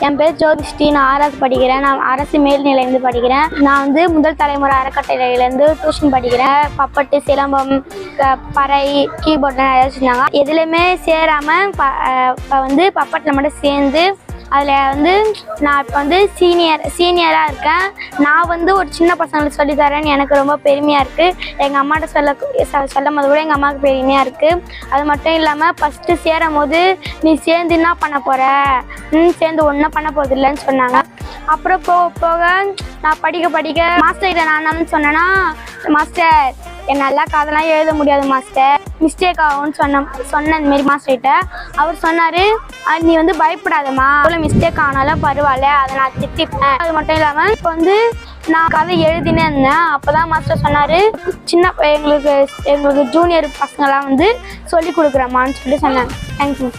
என் பேர் ஜோதிஸ்ரீ. நான் 6வது படிக்கிறேன். நான் அரசு மேல்நிலையிலேருந்து படிக்கிறேன். நான் வந்து முதல் தலைமுறை அறக்கட்டளையிலேருந்து டியூஷன் படிக்கிறேன். பப்பட்டு, சிலம்பம், பறை, கீபோர்டு நிறையா வச்சுருந்தாங்க. எதுலேயுமே சேராமல் வந்து பப்பட்டில் மட்டும் சேர்ந்து அதில் வந்து நான் இப்போ வந்து சீனியராக இருக்கேன். நான் வந்து ஒரு சின்ன பசங்களுக்கு சொல்லித்தரேன்னு எனக்கு ரொம்ப பெருமையாக இருக்குது. எங்கள் அம்மாட்ட சொல்லும் போது கூட எங்கள் அம்மாவுக்கு பெருமையாக இருக்குது. அது மட்டும் இல்லாமல் ஃபஸ்ட்டு சேரும் போது நீ சேர்ந்து என்ன பண்ண போகிற, சேர்ந்து ஒன்றும் பண்ண போகிறது இல்லைன்னு சொன்னாங்க. அப்புறம் போக நான் படிக்க மாஸ்டர்கிட்ட நான் என்னன்னு சொன்னேன்னா, மாஸ்டர் என்னால் கதெல்லாம் எழுத முடியாது மாஸ்டர், மிஸ்டேக் ஆகும்னு சொன்ன இந்தமாரி மாஸ்டர்கிட்ட. அவர் சொன்னார், நீ வந்து பயப்படாதம்மா, அவ்வளோ மிஸ்டேக் ஆனாலும் பரவாயில்ல, அதை நான் திட்டிப்பேன். அது மட்டும் இல்லாமல் இப்போ வந்து நான் கதை எழுதினே இருந்தேன். அப்போ தான் மாஸ்டர் சொன்னார், எங்களுக்கு ஜூனியர் பசங்களாம் வந்து சொல்லி கொடுக்குறேம்மான்னு சொல்லி சொன்னாங்க. தேங்க்யூ.